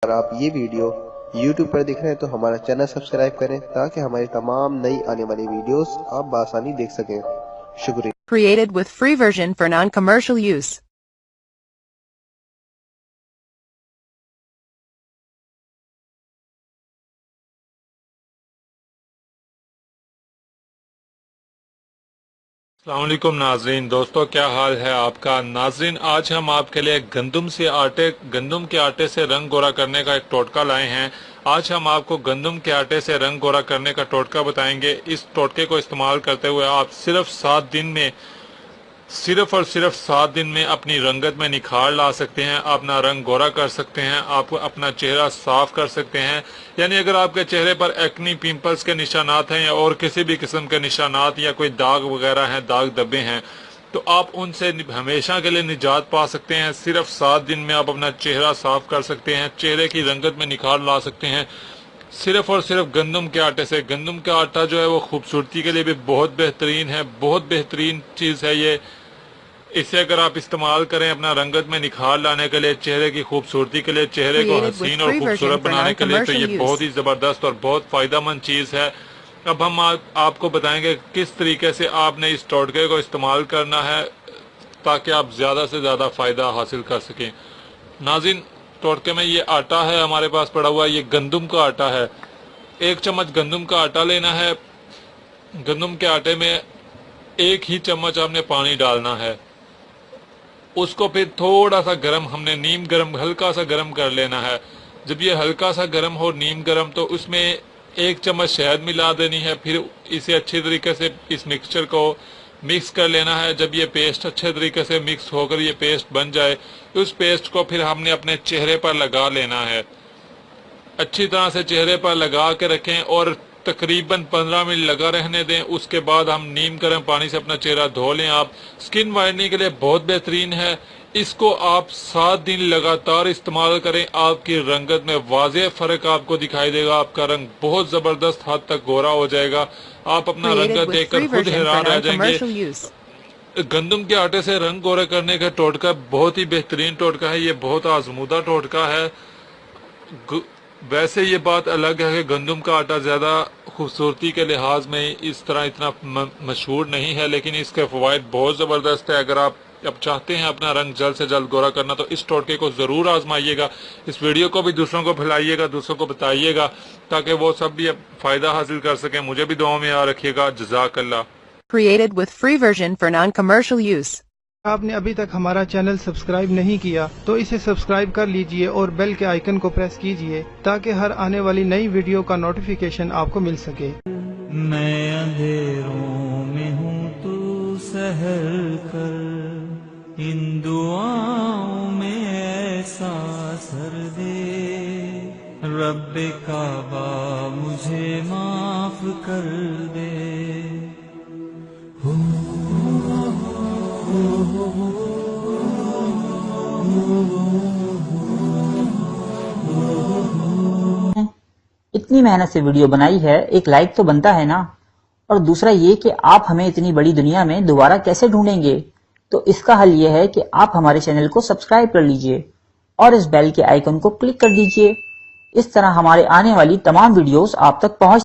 अगर आप ये वीडियो YouTube पर देख रहे हैं तो हमारा चैनल सब्सक्राइब करें ताकि हमारी तमाम नई आने वाली वीडियोस आप बआसानी देख सकें। शुक्रिया। Created with free version for non-commercial use. अस्सलाम वालेकुम नाजरीन, दोस्तों क्या हाल है आपका। नाजरीन, आज हम आपके लिए गंदम के आटे से रंग गोरा करने का एक टोटका लाए हैं। आज हम आपको गंदम के आटे से रंग गोरा करने का टोटका बताएंगे। इस टोटके को इस्तेमाल करते हुए आप सिर्फ 7 दिन में अपनी रंगत में निखार ला सकते हैं, अपना रंग गोरा कर सकते हैं, आप अपना चेहरा साफ कर सकते हैं। यानी अगर आपके चेहरे पर एक्नी, पिंपल्स के निशानात हैं या और किसी भी किस्म के निशानात या कोई दाग वगैरह हैं, दाग धब्बे हैं, तो आप उनसे हमेशा के लिए निजात पा सकते हैं। सिर्फ 7 दिन में आप अपना चेहरा साफ कर सकते हैं, चेहरे की रंगत में निखार ला सकते हैं, सिर्फ और सिर्फ गंदम के आटे से। गंदम का आटा जो है वो खूबसूरती के लिए भी बहुत बेहतरीन है, बहुत बेहतरीन चीज़ है ये। इसे अगर आप इस्तेमाल करें अपना रंगत में निखार लाने के लिए, चेहरे की खूबसूरती के लिए, चेहरे को हसीन और खूबसूरत बनाने के लिए, तो ये बहुत ही ज़बरदस्त और बहुत फ़ायदेमंद चीज़ है। अब हम आपको बताएंगे किस तरीके से आपने इस टोटके को इस्तेमाल करना है ताकि आप ज़्यादा से ज़्यादा फ़ायदा हासिल कर सकें। नाज़रीन, टोटके में ये आटा है हमारे पास पड़ा हुआ, ये गंदम का आटा है। 1 चम्मच गंदम का आटा लेना है। गंदम के आटे में 1 ही चम्मच आपने पानी डालना है। उसको फिर थोड़ा सा गर्म, हमने नीम गर्म, हल्का सा गर्म कर लेना है। जब ये हल्का सा गर्म हो, नीम गर्म, तो उसमें 1 चम्मच शहद मिला देनी है। फिर इसे अच्छी तरीके से इस मिक्सचर को मिक्स कर लेना है। जब ये पेस्ट अच्छे तरीके से मिक्स होकर ये पेस्ट बन जाए, उस पेस्ट को फिर हमने अपने चेहरे पर लगा लेना है। अच्छी तरह से चेहरे पर लगा के रखें और तकरीबन 15 मिनट लगा रहने दें। उसके बाद हम नीम गर्म पानी से अपना चेहरा धो लें। आप स्किन वाइटनिंग के लिए बहुत बेहतरीन है। इसको आप 7 दिन लगातार इस्तेमाल करें, आपकी रंगत में वाज़ेह फ़र्क आपको दिखाई देगा। आपका रंग बहुत ज़बरदस्त हद तक गोरा हो जाएगा। आप अपना रंगत देखकर खुद हैरान रह जाएंगे। गंदम के आटे से रंग गोरा करने का टोटका बहुत ही बेहतरीन टोटका है। ये बहुत आजमूदा टोटका है। वैसे ये बात अलग है कि गंदम का आटा ज़्यादा खूबसूरती के लिहाज में इस तरह इतना मशहूर नहीं है, लेकिन इसके फ़वाइद बहुत ज़बरदस्त है। अगर आप अब चाहते हैं अपना रंग जल्द से जल्द गोरा करना तो इस टोटके को ज़रूर आजमाइएगा। इस वीडियो को भी दूसरों को फैलाइएगा, दूसरों को बताइएगा ताकि वो सब भी फ़ायदा हासिल कर सकें। मुझे भी दुआ में याद रखिएगा। जज़ाकल्लाह। Created with free version for non-commercial use. आपने अभी तक हमारा चैनल सब्सक्राइब नहीं किया तो इसे सब्सक्राइब कर लीजिए और बेल के आइकन को प्रेस कीजिए ताकि हर आने वाली नई वीडियो का नोटिफिकेशन आपको मिल सके। मैं अंधेरों में हूँ, तू सहर कर, इन दुआओं में ऐसा असर दे, रब्बे काबा मुझे माफ कर दे। इतनी मेहनत से वीडियो बनाई है, एक लाइक तो बनता है ना। और दूसरा ये कि आप हमें इतनी बड़ी दुनिया में दोबारा कैसे ढूंढेंगे, तो इसका हल ये है कि आप हमारे चैनल को सब्सक्राइब कर लीजिए और इस बेल के आइकन को क्लिक कर दीजिए। इस तरह हमारे आने वाली तमाम वीडियोस आप तक पहुंच